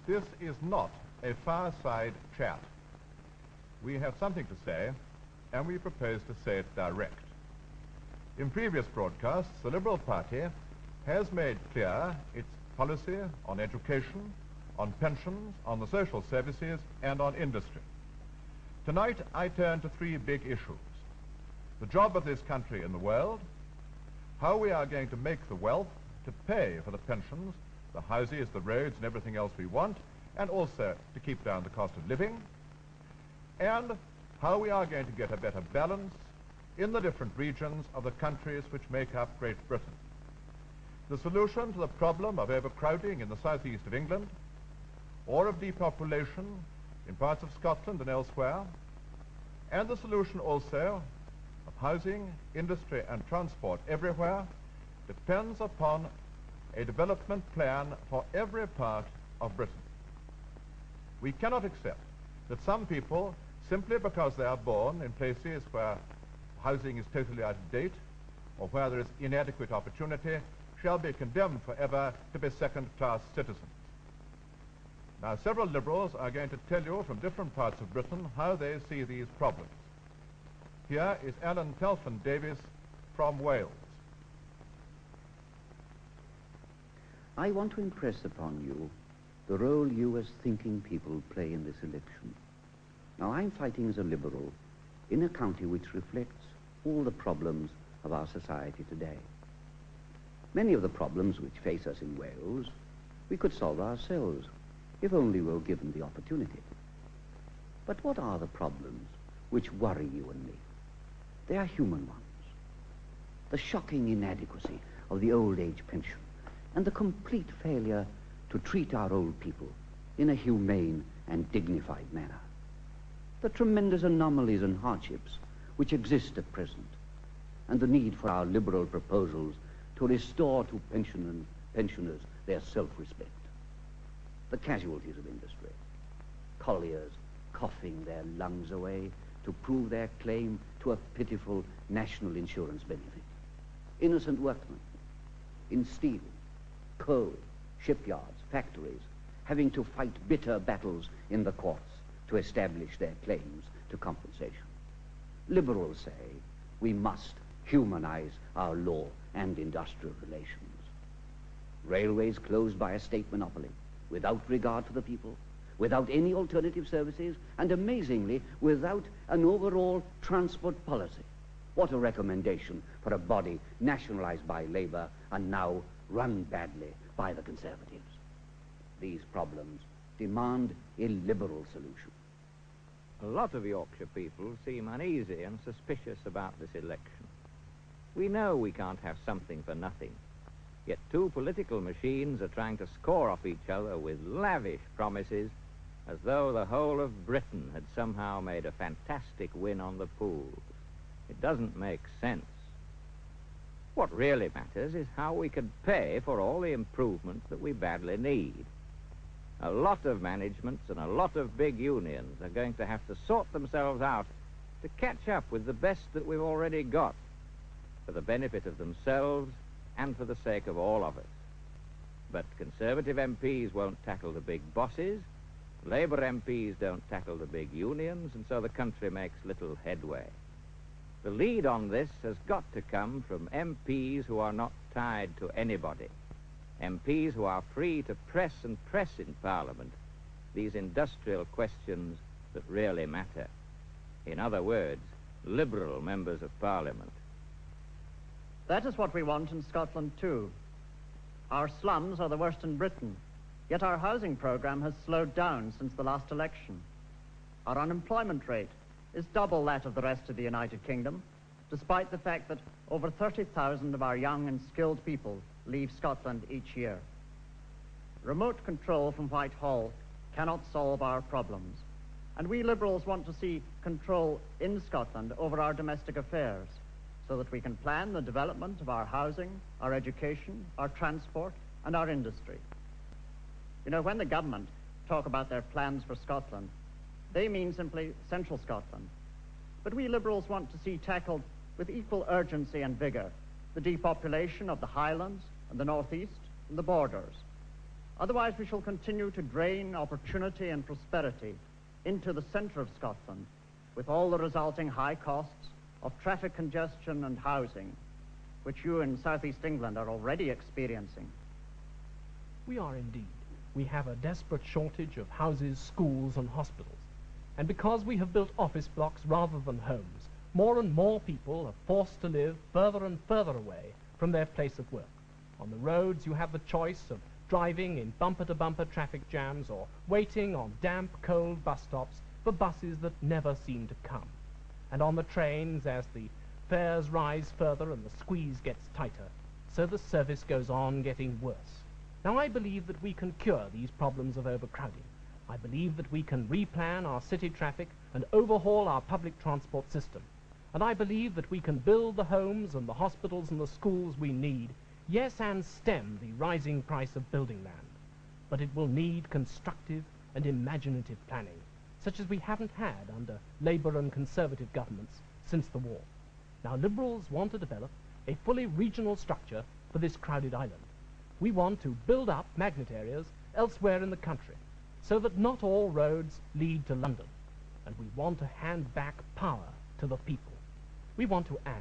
This is not a fireside chat. We have something to say, and we propose to say it direct. In previous broadcasts, the Liberal Party has made clear its policy on education, on pensions, on the social services, and on industry. Tonight, I turn to three big issues: the job of this country in the world, how we are going to make the wealth to pay for the pensions, the houses, the roads, and everything else we want, and also to keep down the cost of living, and how we are going to get a better balance in the different regions of the countries which make up Great Britain. The solution to the problem of overcrowding in the southeast of England, or of depopulation in parts of Scotland and elsewhere, and the solution also of housing, industry, and transport everywhere depends upon a development plan for every part of Britain. We cannot accept that some people, simply because they are born in places where housing is totally out of date or where there is inadequate opportunity, shall be condemned forever to be second-class citizens. Now, several Liberals are going to tell you from different parts of Britain how they see these problems. Here is Alan Telford Davis from Wales. I want to impress upon you the role you as thinking people play in this election. Now, I'm fighting as a Liberal in a county which reflects all the problems of our society today. Many of the problems which face us in Wales we could solve ourselves if only we were given the opportunity. But what are the problems which worry you and me? They are human ones. The shocking inadequacy of the old age pension and the complete failure to treat our old people in a humane and dignified manner. The tremendous anomalies and hardships which exist at present, and the need for our Liberal proposals to restore to pensioners their self-respect. The casualties of industry, colliers coughing their lungs away to prove their claim to a pitiful national insurance benefit. Innocent workmen in steel, coal, shipyards, factories, having to fight bitter battles in the courts to establish their claims to compensation. Liberals say we must humanize our law and industrial relations. Railways closed by a state monopoly, without regard for the people, without any alternative services, and amazingly, without an overall transport policy. What a recommendation for a body nationalized by Labour and now run badly by the Conservatives. These problems demand a Liberal solution. A lot of Yorkshire people seem uneasy and suspicious about this election. We know we can't have something for nothing, yet two political machines are trying to score off each other with lavish promises as though the whole of Britain had somehow made a fantastic win on the pools. It doesn't make sense. What really matters is how we can pay for all the improvements that we badly need. A lot of managements and a lot of big unions are going to have to sort themselves out to catch up with the best that we've already got, for the benefit of themselves and for the sake of all of us. But Conservative MPs won't tackle the big bosses, Labour MPs don't tackle the big unions, and so the country makes little headway. The lead on this has got to come from MPs who are not tied to anybody. MPs who are free to press and press in Parliament these industrial questions that really matter. In other words, Liberal members of Parliament. That is what we want in Scotland too. Our slums are the worst in Britain, yet our housing programme has slowed down since the last election. Our unemployment rate is double that of the rest of the United Kingdom, despite the fact that over 30,000 of our young and skilled people leave Scotland each year. Remote control from Whitehall cannot solve our problems, and we Liberals want to see control in Scotland over our domestic affairs so that we can plan the development of our housing, our education, our transport, and our industry. You know, when the government talk about their plans for Scotland, they mean simply central Scotland. But we Liberals want to see tackled with equal urgency and vigour the depopulation of the Highlands and the North East and the borders. Otherwise, we shall continue to drain opportunity and prosperity into the centre of Scotland, with all the resulting high costs of traffic congestion and housing, which you in southeast England are already experiencing. We are indeed. We have a desperate shortage of houses, schools, and hospitals. And because we have built office blocks rather than homes, more and more people are forced to live further and further away from their place of work. On the roads, you have the choice of driving in bumper-to-bumper traffic jams or waiting on damp, cold bus stops for buses that never seem to come. And on the trains, as the fares rise further and the squeeze gets tighter, so the service goes on getting worse. Now, I believe that we can cure these problems of overcrowding. I believe that we can replan our city traffic and overhaul our public transport system. And I believe that we can build the homes and the hospitals and the schools we need, yes, and stem the rising price of building land. But it will need constructive and imaginative planning, such as we haven't had under Labour and Conservative governments since the war. Now, Liberals want to develop a fully regional structure for this crowded island. We want to build up magnet areas elsewhere in the country, so that not all roads lead to London. And we want to hand back power to the people. We want to add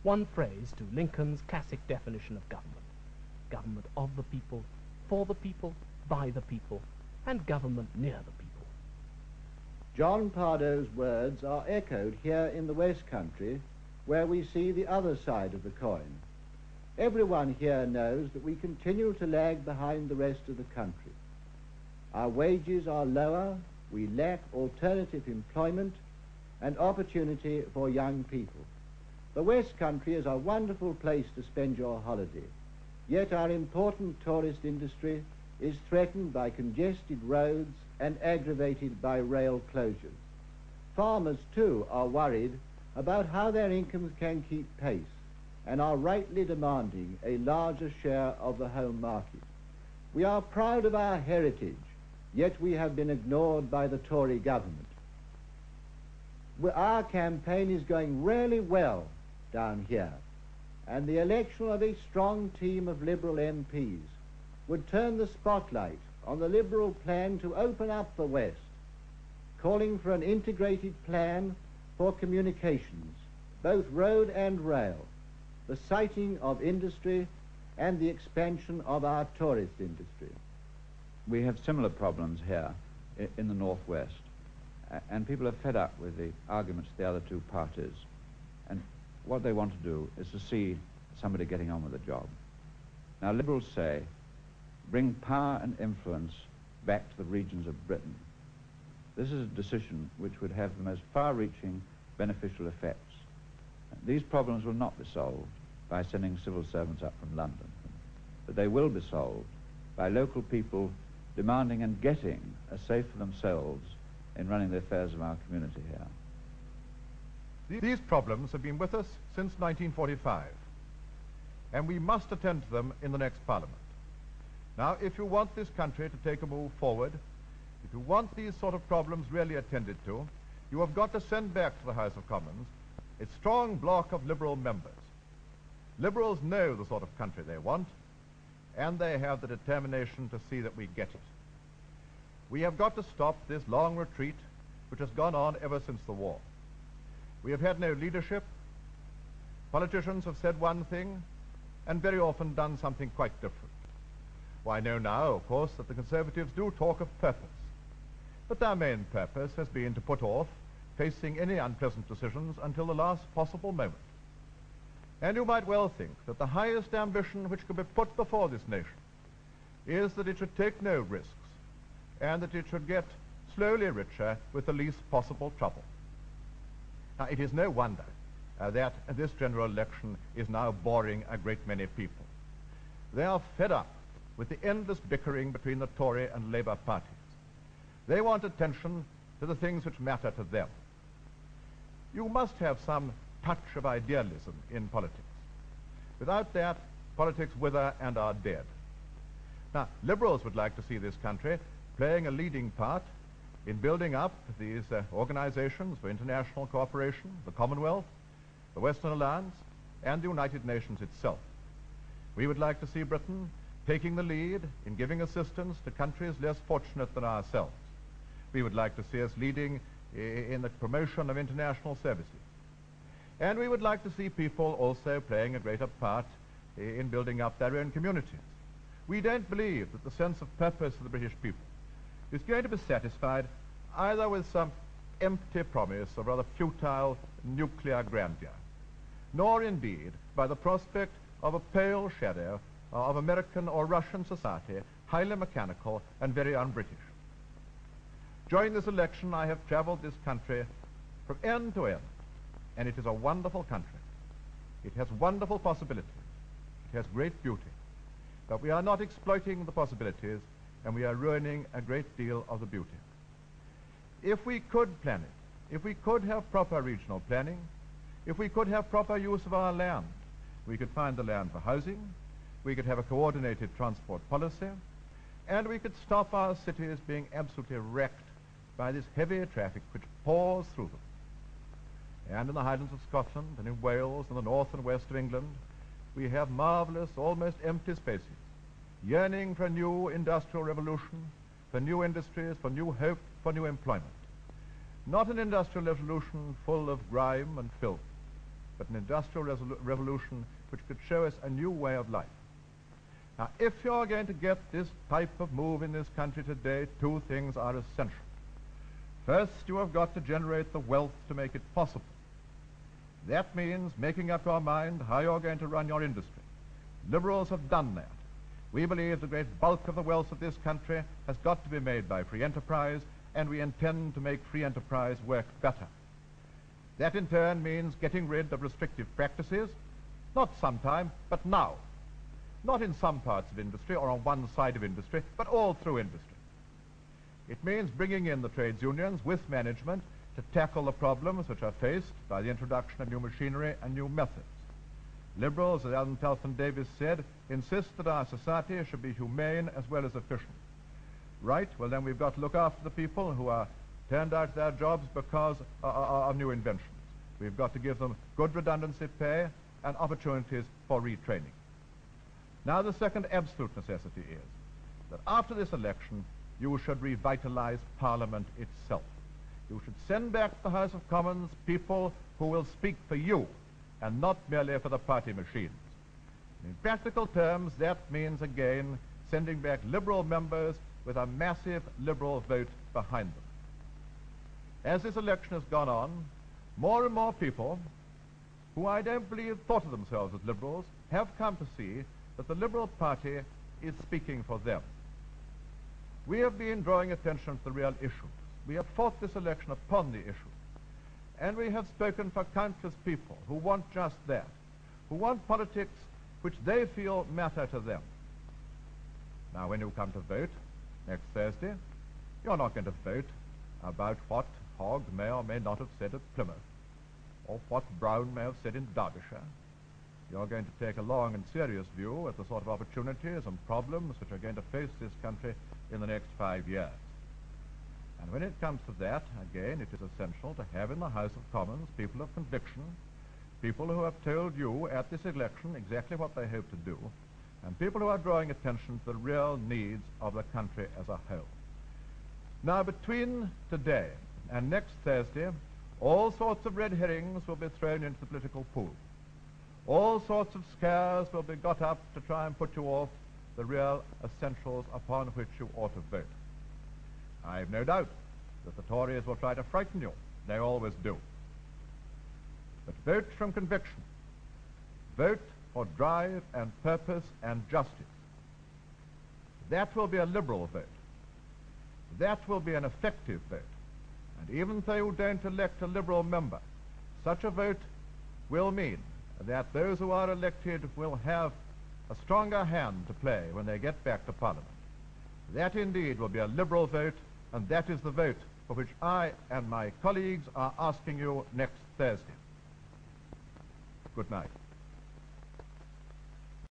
one phrase to Lincoln's classic definition of government. Government of the people, for the people, by the people, and government near the people. John Pardoe's words are echoed here in the West Country, where we see the other side of the coin. Everyone here knows that we continue to lag behind the rest of the country. Our wages are lower, we lack alternative employment and opportunity for young people. The West Country is a wonderful place to spend your holiday, yet our important tourist industry is threatened by congested roads and aggravated by rail closures. Farmers, too, are worried about how their incomes can keep pace and are rightly demanding a larger share of the home market. We are proud of our heritage, yet we have been ignored by the Tory government. Our campaign is going really well down here, and the election of a strong team of Liberal MPs would turn the spotlight on the Liberal plan to open up the West, calling for an integrated plan for communications, both road and rail, the siting of industry, and the expansion of our tourist industry. We have similar problems here in the Northwest, and people are fed up with the arguments of the other two parties, and what they want to do is to see somebody getting on with the job. Now, Liberals say, bring power and influence back to the regions of Britain. This is a decision which would have the most far-reaching beneficial effects. These problems will not be solved by sending civil servants up from London, but they will be solved by local people demanding and getting a say for themselves in running the affairs of our community here. These problems have been with us since 1945, and we must attend to them in the next Parliament. Now, if you want this country to take a move forward, if you want these sort of problems really attended to, you have got to send back to the House of Commons a strong block of Liberal members. Liberals know the sort of country they want, and they have the determination to see that we get it. We have got to stop this long retreat which has gone on ever since the war. We have had no leadership. Politicians have said one thing and very often done something quite different. Well, I know now, of course, that the Conservatives do talk of purpose, but their main purpose has been to put off facing any unpleasant decisions until the last possible moment. And you might well think that the highest ambition which could be put before this nation is that it should take no risks and that it should get slowly richer with the least possible trouble. Now, it is no wonder that this general election is now boring a great many people. They are fed up with the endless bickering between the Tory and Labour parties. They want attention to the things which matter to them. You must have some touch of idealism in politics. Without that, politics wither and are dead. Now, Liberals would like to see this country playing a leading part in building up these organizations for international cooperation, the Commonwealth, the Western Alliance, and the United Nations itself. We would like to see Britain taking the lead in giving assistance to countries less fortunate than ourselves. We would like to see us leading in the promotion of international services. And we would like to see people also playing a greater part in building up their own communities. We don't believe that the sense of purpose of the British people is going to be satisfied either with some empty promise of rather futile nuclear grandeur, nor indeed by the prospect of a pale shadow of American or Russian society, highly mechanical and very un-British. During this election, I have traveled this country from end to end, and it is a wonderful country. It has wonderful possibilities. It has great beauty. But we are not exploiting the possibilities, and we are ruining a great deal of the beauty. If we could plan it, if we could have proper regional planning, if we could have proper use of our land, we could find the land for housing, we could have a coordinated transport policy, and we could stop our cities being absolutely wrecked by this heavy traffic which pours through them. And in the Highlands of Scotland and in Wales and the north and west of England, we have marvelous, almost empty spaces, yearning for a new industrial revolution, for new industries, for new hope, for new employment. Not an industrial revolution full of grime and filth, but an industrial revolution which could show us a new way of life. Now, if you're going to get this type of move in this country today, two things are essential. First, you have got to generate the wealth to make it possible. That means making up your mind how you're going to run your industry. Liberals have done that. We believe the great bulk of the wealth of this country has got to be made by free enterprise, and we intend to make free enterprise work better. That in turn means getting rid of restrictive practices, not sometime, but now. Not in some parts of industry or on one side of industry, but all through industry. It means bringing in the trades unions with management to tackle the problems which are faced by the introduction of new machinery and new methods. Liberals, as Alan Telford Davis said, insist that our society should be humane as well as efficient. Right? Well, then we've got to look after the people who are turned out of their jobs because of new inventions. We've got to give them good redundancy pay and opportunities for retraining. Now, the second absolute necessity is that after this election, you should revitalize Parliament itself. You should send back to the House of Commons people who will speak for you and not merely for the party machines. In practical terms, that means, again, sending back Liberal members with a massive Liberal vote behind them. As this election has gone on, more and more people, who I don't believe thought of themselves as Liberals, have come to see that the Liberal Party is speaking for them. We have been drawing attention to the real issues. We have fought this election upon the issues. And we have spoken for countless people who want just that, who want politics which they feel matter to them. Now, when you come to vote next Thursday, you're not going to vote about what Hogg may or may not have said at Plymouth, or what Brown may have said in Derbyshire. You're going to take a long and serious view at the sort of opportunities and problems which are going to face this country in the next 5 years. And when it comes to that, again, it is essential to have in the House of Commons people of conviction, people who have told you at this election exactly what they hope to do, and people who are drawing attention to the real needs of the country as a whole. Now, between today and next Thursday, all sorts of red herrings will be thrown into the political pool. All sorts of scares will be got up to try and put you off the real essentials upon which you ought to vote. I have no doubt that the Tories will try to frighten you. They always do. But vote from conviction. Vote for drive and purpose and justice. That will be a Liberal vote. That will be an effective vote. And even though you don't elect a Liberal member, such a vote will mean that those who are elected will have a stronger hand to play when they get back to Parliament. That indeed will be a Liberal vote, and that is the vote for which I and my colleagues are asking you next Thursday. Good night.